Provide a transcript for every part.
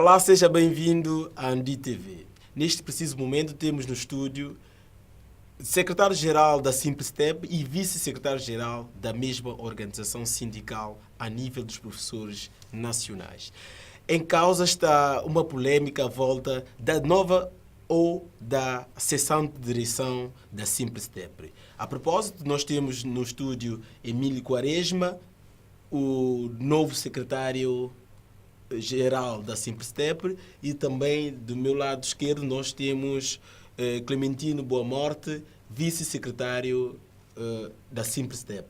Olá, seja bem-vindo à Andi TV. Neste preciso momento temos no estúdio secretário-geral da Simplestep e vice-secretário-geral da mesma organização sindical a nível dos professores nacionais. Em causa está uma polêmica à volta da nova ou da seção de direção da Simplestep. A propósito, nós temos no estúdio Emílio Quaresma, o novo secretário-geral da Simplestep, e também do meu lado esquerdo nós temos Clementino Boa Morte, vice-secretário da Simplestep.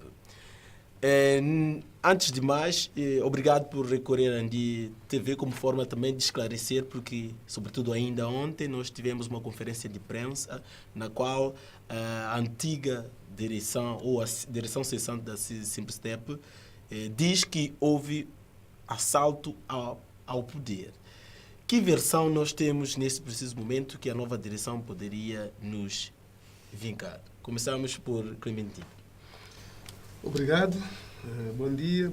Antes de mais, obrigado por recorrer à Andi TV como forma também de esclarecer, porque, sobretudo ainda ontem, nós tivemos uma conferência de imprensa na qual a antiga direção, ou a direção cessante da Simplestep, diz que houve assalto ao poder. Que versão nós temos nesse preciso momento que a nova direção poderia nos vincar? Começamos por Clementino. Obrigado. Bom dia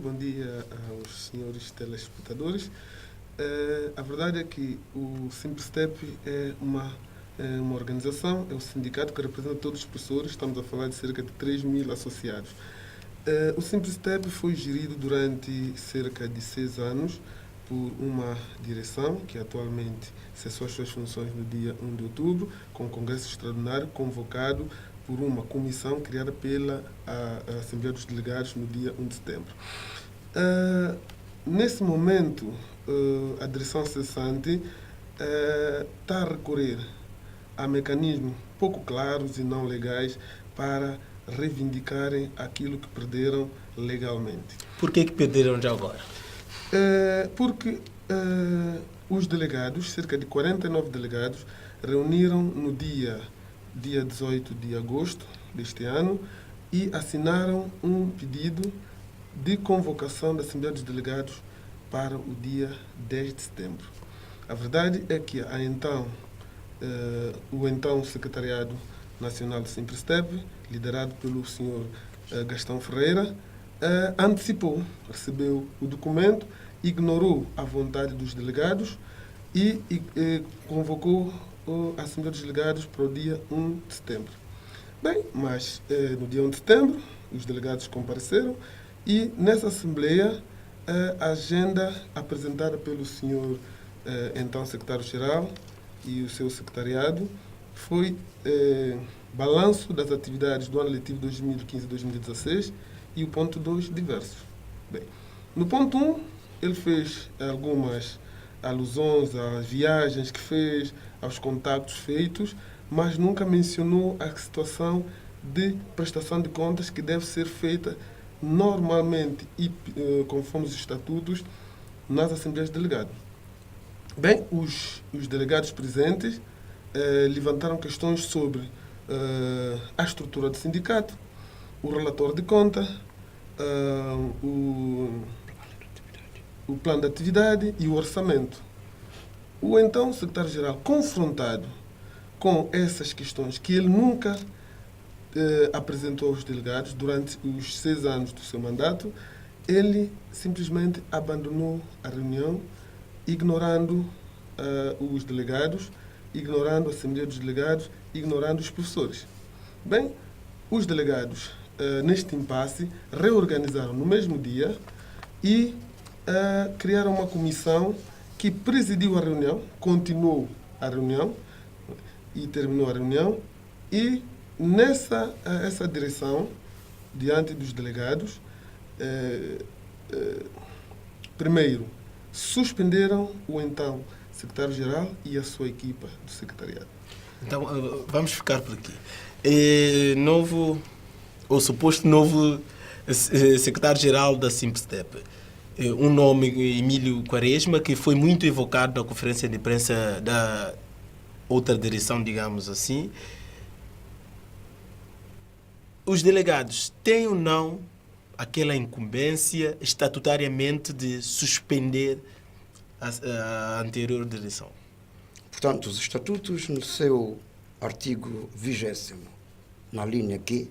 aos senhores telespectadores. A verdade é que o Simplestep é uma organização, é um sindicato que representa todos os professores. Estamos a falar de cerca de 3.000 associados. O Simplestep foi gerido durante cerca de 6 anos por uma direção que atualmente cessou as suas funções no dia 1 de outubro, com um congresso extraordinário convocado por uma comissão criada pela Assembleia dos Delegados no dia 1 de setembro. Nesse momento, a direção cessante está a recorrer a mecanismos pouco claros e não legais para reivindicarem aquilo que perderam legalmente. Por que perderam já agora? Porque os delegados, cerca de 49 delegados, reuniram no dia 18 de agosto deste ano e assinaram um pedido de convocação da Assembleia dos Delegados para o dia 10 de setembro. A verdade é que o então Secretariado Nacional do Simplestep, liderado pelo senhor Gastão Ferreira, antecipou, recebeu o documento, ignorou a vontade dos delegados e convocou a Assembleia dos Delegados para o dia 1 de setembro. Bem, mas no dia 1 de setembro os delegados compareceram e nessa Assembleia a agenda apresentada pelo senhor então secretário-geral e o seu secretariado foi balanço das atividades do ano letivo 2015-2016 e o ponto 2, diversos. Bem, no ponto 1, ele fez algumas alusões às viagens que fez, aos contactos feitos, mas nunca mencionou a situação de prestação de contas que deve ser feita normalmente e conforme os estatutos nas Assembleias de Delegados. Bem, os delegados presentes levantaram questões sobre a estrutura do sindicato, o relatório de conta, o plano de atividade e o orçamento. O então secretário-geral, confrontado com essas questões que ele nunca apresentou aos delegados durante os 6 anos do seu mandato, ele simplesmente abandonou a reunião, ignorando os delegados, ignorando a Assembleia dos Delegados, ignorando os professores. Bem, os delegados, neste impasse, reorganizaram no mesmo dia e criaram uma comissão que presidiu a reunião, continuou a reunião e terminou a reunião, e essa direção, diante dos delegados, primeiro, suspenderam o então secretário-geral e a sua equipa do secretariado. Então, vamos ficar por aqui. O suposto novo secretário-geral da Simplestep, um nome, Emílio Quaresma, que foi muito evocado na conferência de imprensa da outra direção, digamos assim. Os delegados têm ou não aquela incumbência estatutariamente de suspender a anterior direção? Portanto, os estatutos, no seu artigo 20º, na linha Q,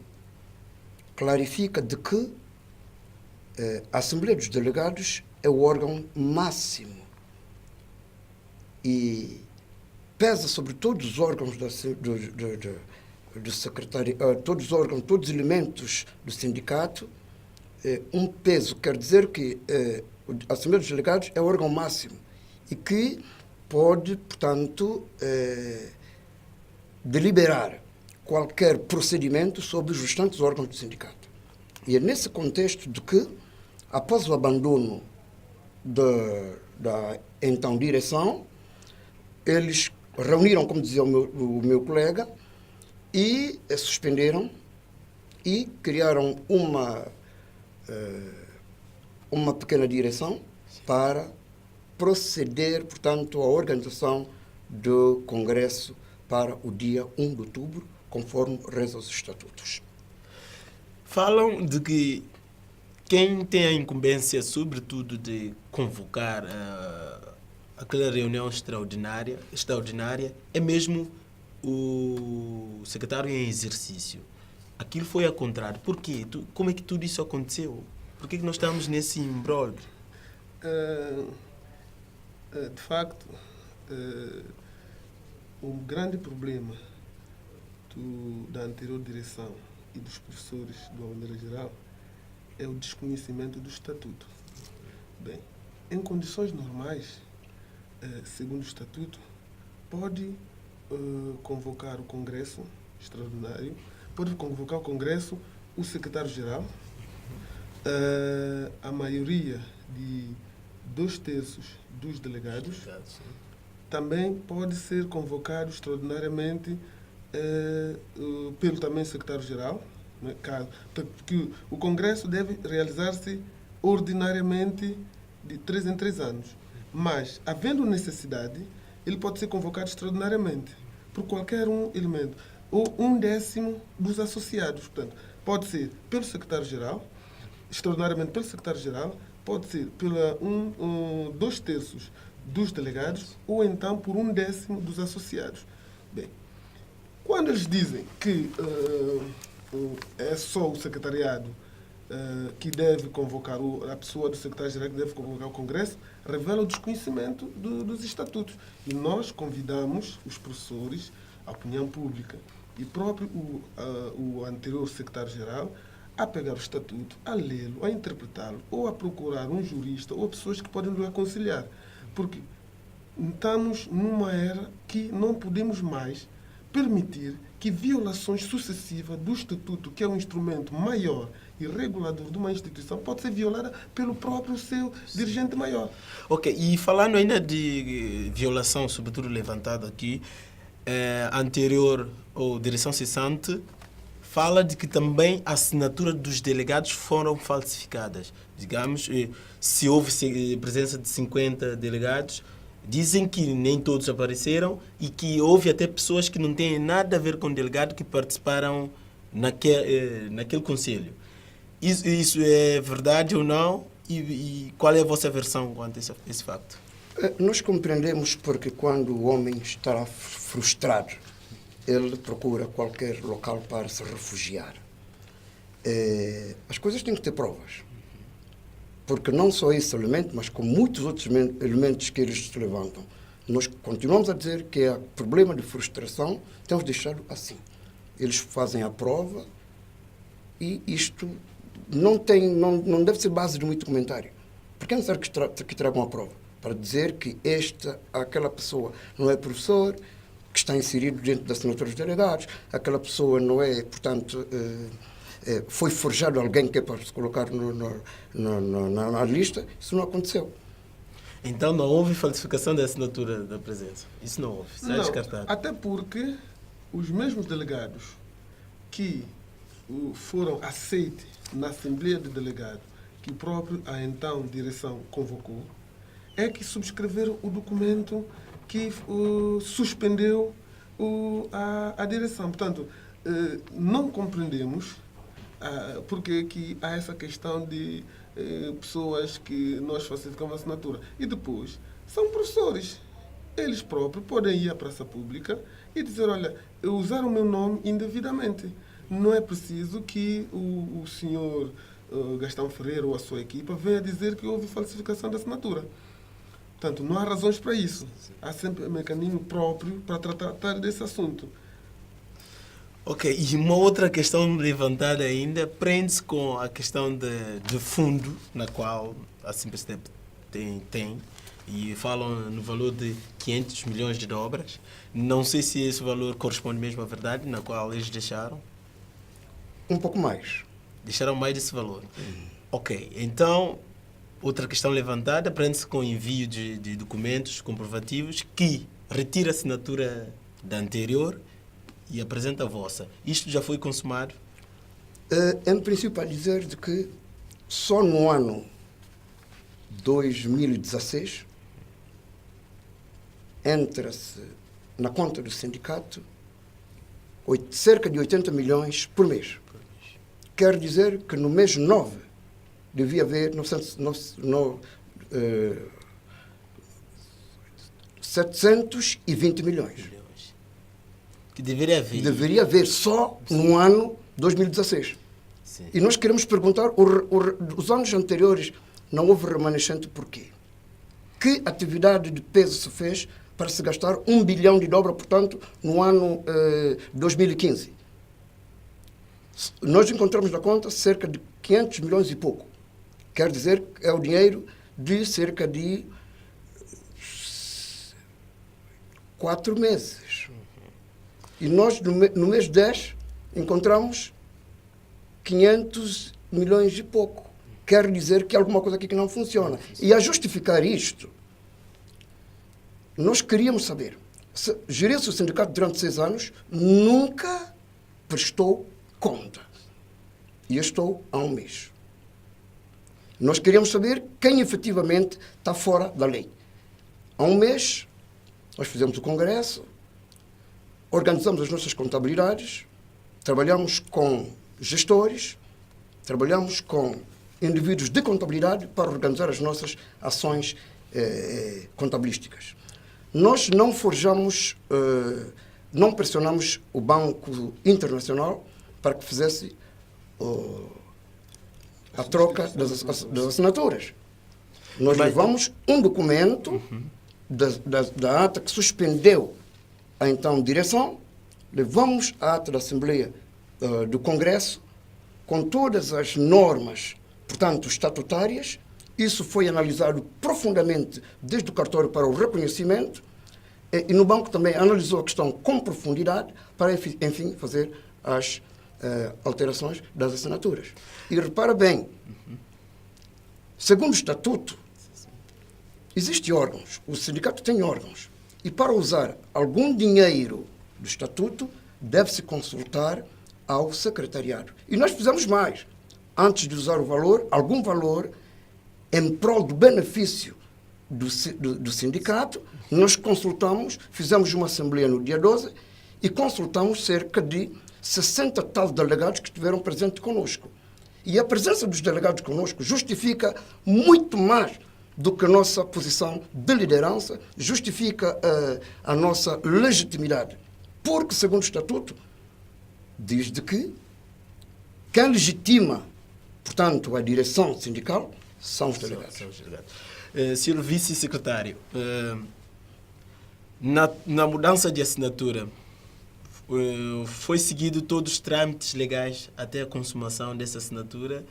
clarifica de que a Assembleia dos Delegados é o órgão máximo e pesa sobre todos os órgãos do secretariado, todos os órgãos, todos os elementos do sindicato, um peso. Quer dizer que a Assembleia dos Delegados é o órgão máximo e que pode, portanto, deliberar qualquer procedimento sobre os restantes órgãos do sindicato. E é nesse contexto de que, após o abandono da então direção, eles reuniram, como dizia o meu colega, e suspenderam e criaram uma pequena direção para proceder, portanto, à organização do Congresso para o dia 1 de outubro, conforme reza os estatutos. Falam de que quem tem a incumbência, sobretudo, de convocar aquela reunião extraordinária é mesmo o secretário em exercício. Aquilo foi ao contrário. Por quê? Como é que tudo isso aconteceu? Por que nós estamos nesse imbróglio? De facto, o grande problema da anterior direção e dos professores, de uma maneira geral, é o desconhecimento do estatuto. Bem, em condições normais, segundo o estatuto, pode convocar o Congresso extraordinário, pode convocar o Congresso o secretário-geral, a maioria de 2/3 dos delegados, também pode ser convocado extraordinariamente pelo também secretário-geral, né, porque o Congresso deve realizar-se ordinariamente de 3 em 3 anos. Mas, havendo necessidade, ele pode ser convocado extraordinariamente por qualquer elemento, ou 1/10 dos associados. Portanto, pode ser pelo secretário-geral, extraordinariamente pelo secretário-geral, pode ser pela 2/3 dos delegados, ou então por 1/10 dos associados. Bem, quando eles dizem que é só o secretariado que deve convocar, a pessoa do secretário-geral que deve convocar o Congresso, revela o desconhecimento dos estatutos. E nós convidamos os professores, a opinião pública e próprio o anterior secretário-geral a pegar o estatuto, a lê-lo, a interpretá-lo, ou a procurar um jurista ou pessoas que podem nos aconselhar. Porque estamos numa era que não podemos mais permitir que violações sucessivas do estatuto, que é um instrumento maior e regulador de uma instituição, pode ser violada pelo próprio seu dirigente maior. Ok, e falando ainda de violação, sobretudo levantada aqui, a anterior ou direção cessante fala de que também a assinatura dos delegados foram falsificadas. Digamos, se houve presença de 50 delegados, dizem que nem todos apareceram e que houve até pessoas que não têm nada a ver com o delegado que participaram naquele conselho. Isso é verdade ou não? E qual é a vossa versão quanto a esse facto? Nós compreendemos porque quando o homem está frustrado, ele procura qualquer local para se refugiar. As coisas têm que ter provas. Porque não só esse elemento, mas com muitos outros elementos que eles se levantam. Nós continuamos a dizer que é problema de frustração, temos deixado assim. Eles fazem a prova e isto não deve ser base de muito comentário. Por que é necessário que tragam a prova? Para dizer que aquela pessoa não é professor, que está inserido dentro da assinatura dos delegados, aquela pessoa não é, portanto, foi forjado alguém que é para se colocar na lista. Isso não aconteceu. Então não houve falsificação da assinatura da presença? Isso não houve? Isso é descartado? Até porque os mesmos delegados que foram aceitos na Assembleia de Delegados, que a então direção convocou, é que subscreveram o documento que suspendeu a direção. Portanto, não compreendemos porque que há essa questão de pessoas que nós falsificamos a assinatura. E depois, são professores. Eles próprios podem ir à praça pública e dizer, olha, usaram o meu nome indevidamente. Não é preciso que o senhor Gastão Ferreira ou a sua equipa venha dizer que houve falsificação da assinatura. Portanto, não há razões para isso. Há sempre um mecanismo próprio para tratar desse assunto. Ok, e uma outra questão levantada ainda prende-se com a questão de fundo na qual a Simplestep tem e falam no valor de 500 milhões de dobras. Não sei se esse valor corresponde mesmo à verdade na qual eles deixaram. Um pouco mais. Deixaram mais desse valor. Ok, então outra questão levantada prende-se com o envio de documentos comprovativos que retira a assinatura da anterior e apresenta a vossa. Isto já foi consumado? Em princípio, a dizer de que só no ano 2016 entra-se na conta do sindicato cerca de 80 milhões por mês. Quer dizer que no mês 9 devia haver 720 milhões. Que deveria haver. Deveria haver só no ano 2016. Sim. E nós queremos perguntar, os anos anteriores não houve remanescente por quê? Que atividade de peso se fez para se gastar 1 bilhão de dobra, portanto, no ano 2015? Nós encontramos na conta cerca de 500 milhões e pouco. Quer dizer que é o dinheiro de cerca de 4 meses. E nós, no mês 10, encontramos 500 milhões e pouco. Quer dizer que há alguma coisa aqui que não funciona. E a justificar isto, nós queríamos saber, gerir-se o sindicato durante 6 anos, nunca prestou conta. E eu estou há um mês. Nós queríamos saber quem efetivamente está fora da lei. Há um mês, nós fizemos o congresso, organizamos as nossas contabilidades, trabalhamos com gestores, trabalhamos com indivíduos de contabilidade para organizar as nossas ações contabilísticas. Nós não forjamos, não pressionamos o Banco Internacional para que fizesse a troca das assinaturas. Nós levamos um documento da ata que suspendeu a então direção, levamos a ata da Assembleia do Congresso com todas as normas, portanto, estatutárias. Isso foi analisado profundamente desde o cartório para o reconhecimento e no banco também analisou a questão com profundidade para, enfim, fazer as alterações das assinaturas. E repara bem, segundo o estatuto, existem órgãos, o sindicato tem órgãos, e para usar algum dinheiro do estatuto, deve-se consultar ao secretariado. E nós fizemos mais. Antes de usar o valor, algum valor, em prol do benefício do sindicato, nós consultamos, fizemos uma assembleia no dia 12 e consultamos cerca de 60 tal delegados que estiveram presentes conosco. E a presença dos delegados conosco justifica muito mais do que a nossa posição de liderança, justifica a nossa legitimidade. Porque, segundo o Estatuto, diz de que quem legitima, portanto, a direção sindical são os delegados. Senhor Vice-Secretário, na mudança de assinatura, foi seguido todos os trâmites legais até a consumação dessa assinatura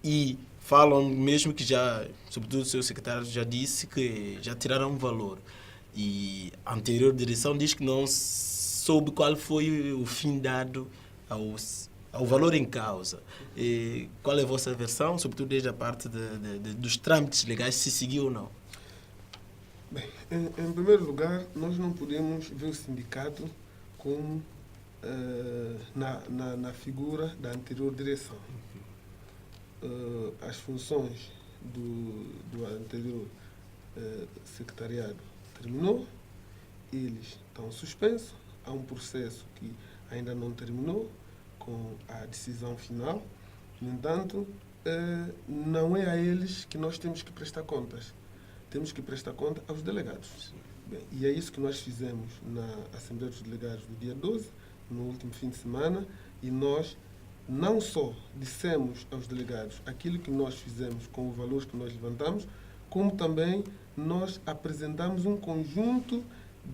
e falam mesmo que já, sobretudo o seu secretário já disse que já tiraram um valor. E a anterior direção diz que não soube qual foi o fim dado ao valor em causa. E qual é a vossa versão, sobretudo desde a parte dos trâmites legais, se seguiu ou não? Bem, em primeiro lugar, nós não podemos ver o sindicato como na figura da anterior direção. As funções do anterior secretariado terminou, eles estão suspensos, há um processo que ainda não terminou com a decisão final. No entanto, não é a eles que nós temos que prestar contas. Temos que prestar conta aos delegados. Bem, e é isso que nós fizemos na Assembleia dos Delegados do dia 12, no último fim de semana, e nós não só dissemos aos delegados aquilo que nós fizemos com os valores que nós levantamos, como também nós apresentamos um conjunto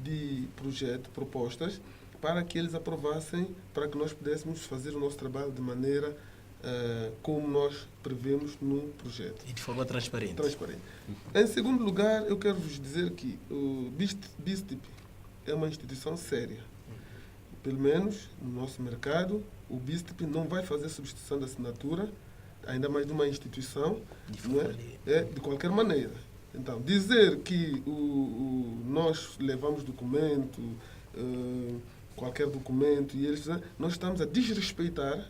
de projetos, propostas, para que eles aprovassem, para que nós pudéssemos fazer o nosso trabalho de maneira como nós prevemos no projeto. E de forma transparente. Em segundo lugar, eu quero vos dizer que o BISTIP é uma instituição séria. Pelo menos no nosso mercado, o BISTIP não vai fazer substituição da assinatura, ainda mais de uma instituição, de qualquer maneira. Então, dizer que nós levamos documento, qualquer documento, e nós estamos a desrespeitar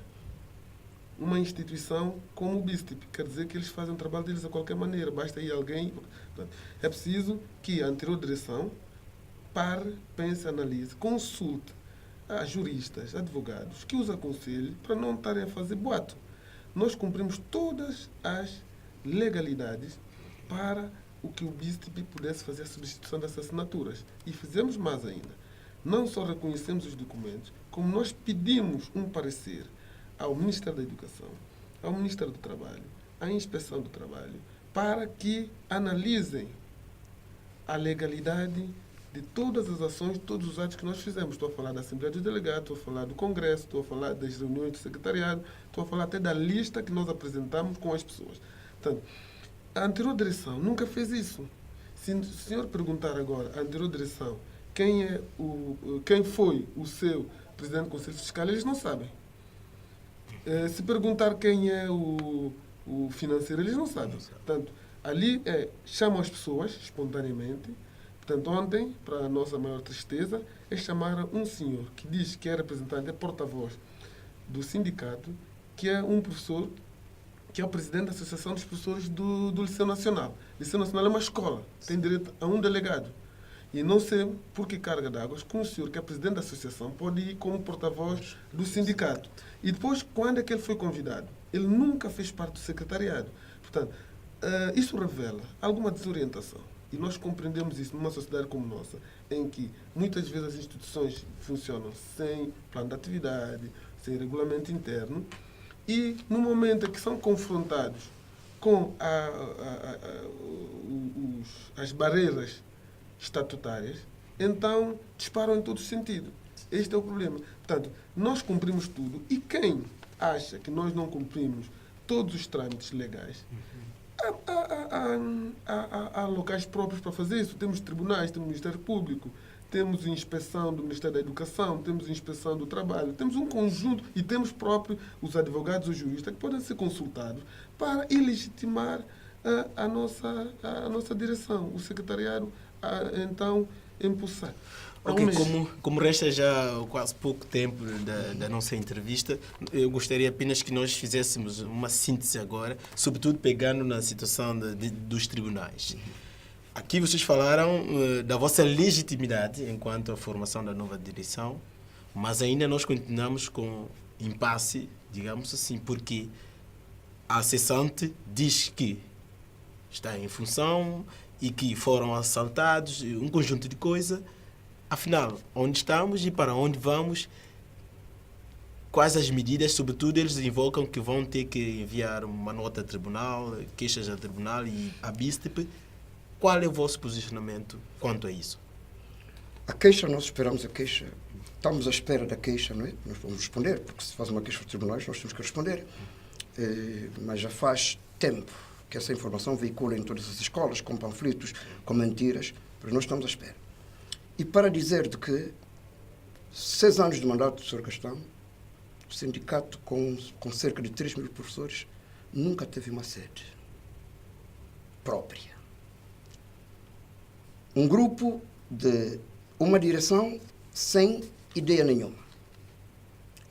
uma instituição como o BISTIP. Quer dizer que eles fazem o trabalho deles de qualquer maneira, basta ir alguém. É preciso que a anterior direção pare, pense, analise, consulte a juristas, advogados, que os aconselhem para não estarem a fazer boato. Nós cumprimos todas as legalidades para o que o BISTIP pudesse fazer a substituição dessas assinaturas. E fizemos mais ainda. Não só reconhecemos os documentos, como nós pedimos um parecer ao Ministério da Educação, ao Ministério do Trabalho, à Inspeção do Trabalho, para que analisem a legalidade de todas as ações, todos os atos que nós fizemos. Estou a falar da Assembleia dos Delegados, estou a falar do Congresso, estou a falar das reuniões do Secretariado, estou a falar até da lista que nós apresentamos com as pessoas. Portanto, a anterior direção nunca fez isso. Se o senhor perguntar agora à anterior direção quem foi o seu presidente do Conselho Fiscal, eles não sabem. Se perguntar quem é o financeiro, eles não sabem. Portanto, ali chamam as pessoas espontaneamente. Portanto, ontem, para a nossa maior tristeza, chamaram um senhor que diz que é representante, é porta-voz do sindicato, que é um professor, que é o presidente da Associação dos Professores do Liceu Nacional. O Liceu Nacional é uma escola, tem direito a um delegado. E não sei por que carga d'água que um senhor que é presidente da associação pode ir como porta-voz do sindicato. E depois, quando é que ele foi convidado? Ele nunca fez parte do secretariado. Portanto, isso revela alguma desorientação. E nós compreendemos isso numa sociedade como nossa, em que muitas vezes as instituições funcionam sem plano de atividade, sem regulamento interno, e no momento em que são confrontados com as barreiras estatutárias, então disparam em todo sentido. Este é o problema. Portanto, nós cumprimos tudo, e quem acha que nós não cumprimos todos os trâmites legais, há locais próprios para fazer isso. Temos tribunais, temos Ministério Público, temos inspeção do Ministério da Educação, temos inspeção do Trabalho, temos um conjunto, e temos próprio os advogados, os juristas, que podem ser consultados para ilegitimar a nossa direção, o secretariado, então, impulsar. Ok, como resta já quase pouco tempo da nossa entrevista, eu gostaria apenas que nós fizéssemos uma síntese agora, sobretudo pegando na situação dos tribunais. Aqui vocês falaram da vossa legitimidade enquanto a formação da nova direção, mas ainda nós continuamos com impasse, digamos assim, porque a cessante diz que está em função e que foram assaltados, um conjunto de coisas. Afinal, onde estamos e para onde vamos? Quais as medidas? Sobretudo, eles invocam que vão ter que enviar uma nota a tribunal, queixas a tribunal e a BISTIP. Qual é o vosso posicionamento quanto a isso? A queixa, nós esperamos a queixa. Estamos à espera da queixa, não é? Nós vamos responder, porque se faz uma queixa aos tribunais, nós temos que responder. Mas já faz tempo que essa informação veicula em todas as escolas, com panfletos, com mentiras, mas nós estamos à espera. E para dizer de que 6 anos de mandato do Sr. Gastão, o sindicato com cerca de 3 mil professores nunca teve uma sede própria. Um grupo de uma direção sem ideia nenhuma.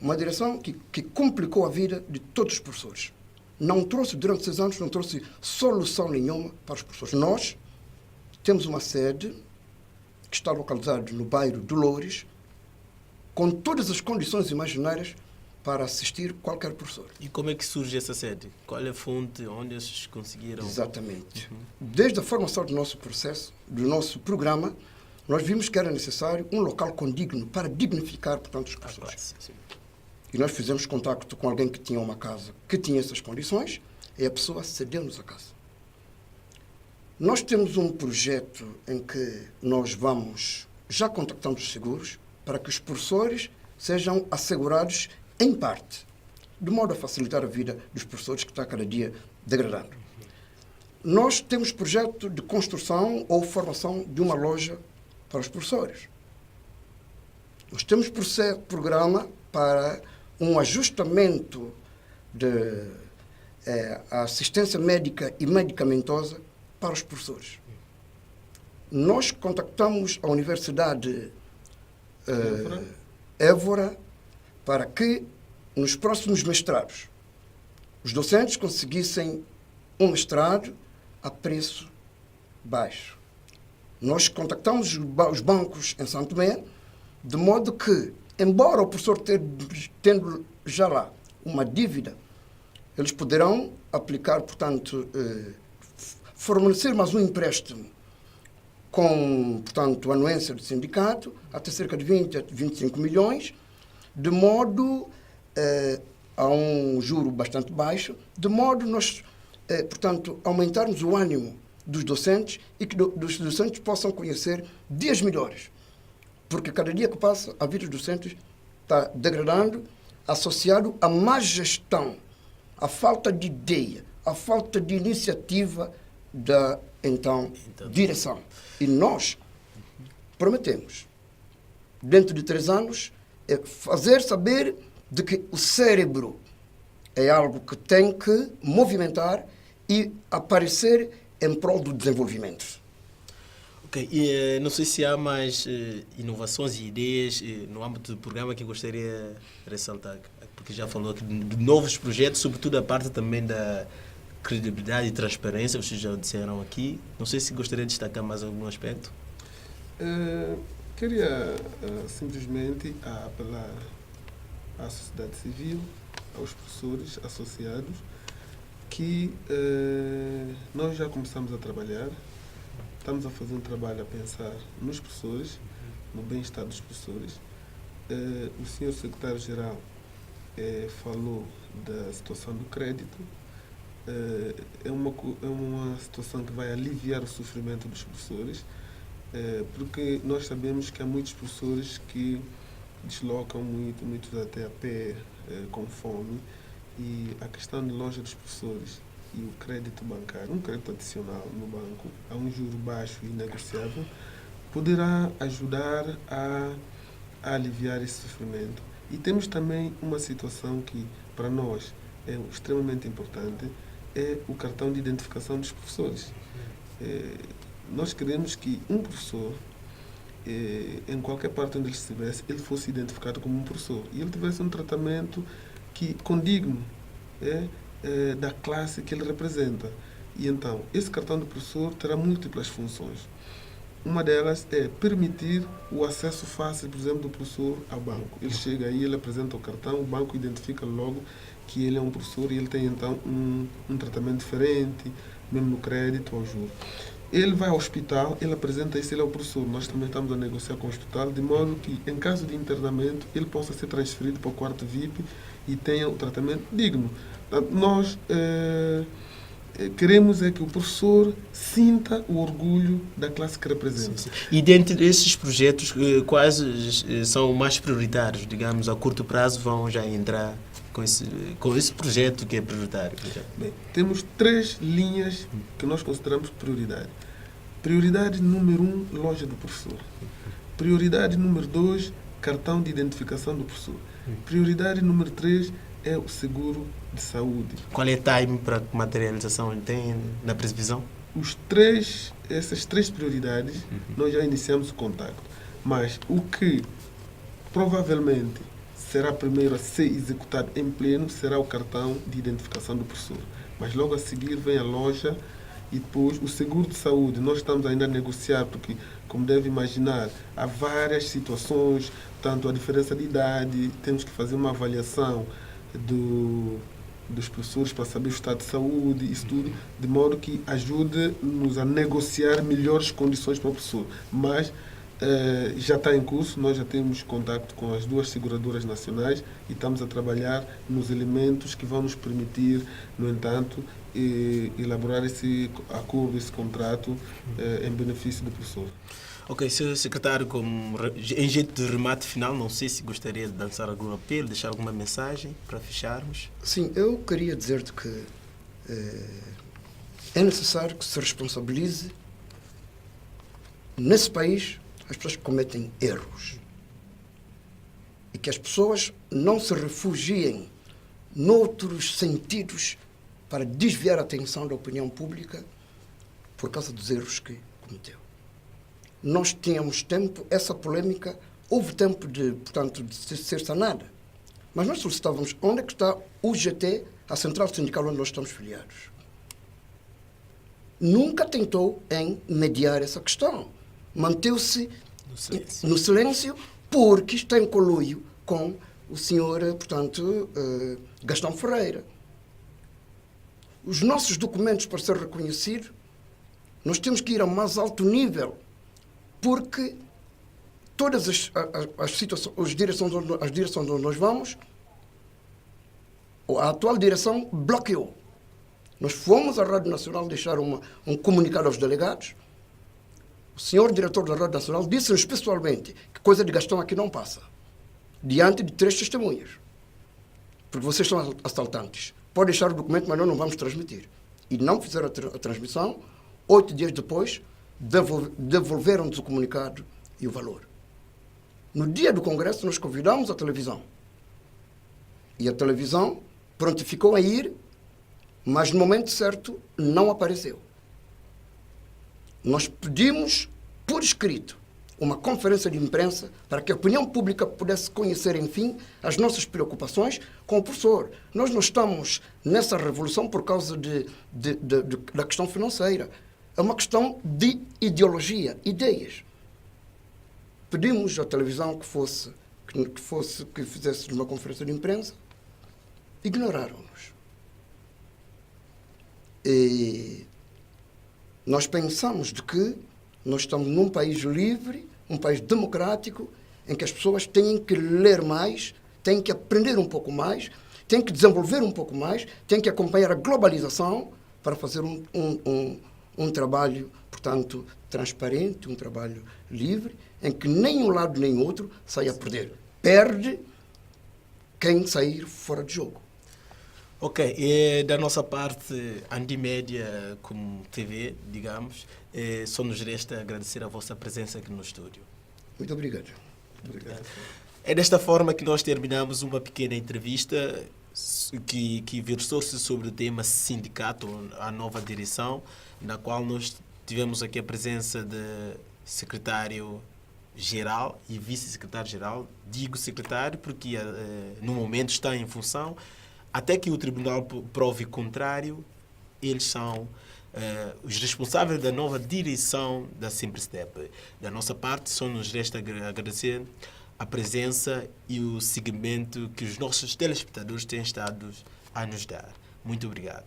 Uma direção que complicou a vida de todos os professores. Não trouxe, durante 6 anos, não trouxe solução nenhuma para os professores. Nós temos uma sede que está localizado no bairro do Loures, com todas as condições imaginárias para assistir qualquer professor. E como é que surge essa sede? Qual é a fonte? Onde eles conseguiram? Exatamente. Desde a formação do nosso processo, do nosso programa, nós vimos que era necessário um local condigno para dignificar, portanto, os professores. E nós fizemos contacto com alguém que tinha uma casa que tinha essas condições, e a pessoa cedeu-nos a casa. Nós temos um projeto em que nós já contactamos os seguros para que os professores sejam assegurados em parte, de modo a facilitar a vida dos professores que está cada dia degradando. Nós temos projeto de construção ou formação de uma loja para os professores. Nós temos programa para um ajustamento de assistência médica e medicamentosa para os professores. Nós contactamos a Universidade Évora para que, nos próximos mestrados, os docentes conseguissem um mestrado a preço baixo. Nós contactamos os bancos em Santo Tomé, de modo que, embora o professor tendo já lá uma dívida, eles poderão aplicar, portanto, fornecer mais um empréstimo com, portanto, anuência do sindicato, até cerca de 20 a 25 milhões, de modo a um juro bastante baixo, de modo nós, portanto, aumentarmos o ânimo dos docentes e que os docentes possam conhecer dias melhores. Porque cada dia que passa, a vida dos docentes está degradando, associado à má gestão, à falta de ideia, à falta de iniciativa da, então, direção. E nós prometemos, dentro de 3 anos, fazer saber de que o cérebro é algo que tem que movimentar e aparecer em prol do desenvolvimento. Ok, e não sei se há mais inovações e ideias no âmbito do programa que gostaria de ressaltar, porque já falou aqui de novos projetos, sobretudo a parte também da credibilidade e transparência, vocês já disseram aqui. Não sei se gostaria de destacar mais algum aspecto. Queria simplesmente apelar à sociedade civil, aos professores associados, que nós já começamos a trabalhar, estamos a fazer um trabalho a pensar nos professores, no bem-estar dos professores. O senhor secretário-geral falou da situação do crédito. É uma situação que vai aliviar o sofrimento dos professores, porque nós sabemos que há muitos professores que deslocam muitos até a pé, com fome, e a questão de loja dos professores e o crédito bancário, um crédito adicional no banco, a um juro baixo e negociável, poderá ajudar a aliviar esse sofrimento. E temos também uma situação que, para nós, é extremamente importante, é o cartão de identificação dos professores. Nós queremos que um professor, em qualquer parte onde ele estivesse, ele fosse identificado como um professor e ele tivesse um tratamento condigno da classe que ele representa. E então, esse cartão de professor terá múltiplas funções. Uma delas é permitir o acesso fácil, por exemplo, do professor ao banco. Ele chega aí, ele apresenta o cartão, o banco identifica logo que ele é um professor e ele tem então um tratamento diferente, mesmo no crédito ou juro. Ele vai ao hospital, ele apresenta isso, ele é o professor. Nós também estamos a negociar com o hospital, de modo que, em caso de internamento, ele possa ser transferido para o quarto VIP e tenha o tratamento digno. Nós queremos que o professor sinta o orgulho da classe que representa. Sim, sim. E dentre esses projetos, quais são mais prioritários? Digamos, a curto prazo vão já entrar com esse projeto que é prioritário? Bem, temos 3 linhas que nós consideramos prioridade. Prioridade número 1, loja do professor. Prioridade número 2, cartão de identificação do professor. Prioridade número 3 é o seguro de saúde. Qual é o time para materialização? Tem na previsão? Essas 3 prioridades, nós já iniciamos o contacto. Mas o que provavelmente será primeiro a ser executado em pleno será o cartão de identificação do professor. Mas logo a seguir vem a loja e depois o seguro de saúde. Nós estamos ainda a negociar porque, como deve imaginar, há várias situações, tanto a diferença de idade, temos que fazer uma avaliação dos professores para saber o estado de saúde, isso tudo, de modo que ajude-nos a negociar melhores condições para o professor. Mas já está em curso, nós já temos contato com as duas seguradoras nacionais e estamos a trabalhar nos elementos que vão nos permitir, no entanto, elaborar esse acordo, esse contrato em benefício do professor. Ok, Sr. Secretário, em jeito de remate final, não sei se gostaria de lançar algum apelo, deixar alguma mensagem para fecharmos. Sim, eu queria dizer-te que é necessário que se responsabilize nesse país as pessoas que cometem erros e que as pessoas não se refugiem noutros sentidos para desviar a atenção da opinião pública por causa dos erros que cometeu. Nós tínhamos tempo, essa polêmica, houve tempo de ser sanada. Mas nós solicitávamos onde é que está o GT, a central sindical onde nós estamos filiados. Nunca tentou em mediar essa questão. Manteve-se no silêncio porque está em conluio com o senhor, Gastão Ferreira. Os nossos documentos para ser reconhecidos, nós temos que ir a mais alto nível, porque todas as situações, as direções onde nós vamos, a atual direção bloqueou. Nós fomos à Rádio Nacional deixar um comunicado aos delegados. O senhor diretor da Rádio Nacional disse-nos pessoalmente que coisa de Gastão aqui não passa, diante de 3 testemunhas. Porque vocês são assaltantes. Pode deixar o documento, mas nós não vamos transmitir. E não fizeram a transmissão. 8 dias depois, devolveram-nos o comunicado e o valor. No dia do Congresso, nós convidamos a televisão. E a televisão prontificou a ir, mas no momento certo não apareceu. Nós pedimos, por escrito, uma conferência de imprensa para que a opinião pública pudesse conhecer, enfim, as nossas preocupações com o professor. Nós não estamos nessa revolução por causa da questão financeira. É uma questão de ideologia, ideias. Pedimos à televisão que fizesse uma conferência de imprensa. Ignoraram-nos. E nós pensamos de que nós estamos num país livre, um país democrático, em que as pessoas têm que ler mais, têm que aprender um pouco mais, têm que desenvolver um pouco mais, têm que acompanhar a globalização para fazer um trabalho, portanto, transparente, um trabalho livre, em que nem um lado nem o outro saia a perder. Perde quem sair fora de jogo. Ok, e da nossa parte, Andimédia como TV, digamos, só nos resta agradecer a vossa presença aqui no estúdio. Muito obrigado. É desta forma que nós terminamos uma pequena entrevista que versou-se sobre o tema sindicato, a nova direção, na qual nós tivemos aqui a presença de secretário-geral e vice-secretário-geral. Digo secretário porque no momento está em função. Até que o tribunal prove o contrário, eles são os responsáveis da nova direção da Simprestep. Da nossa parte, só nos resta agradecer a presença e o seguimento que os nossos telespectadores têm estado a nos dar. Muito obrigado.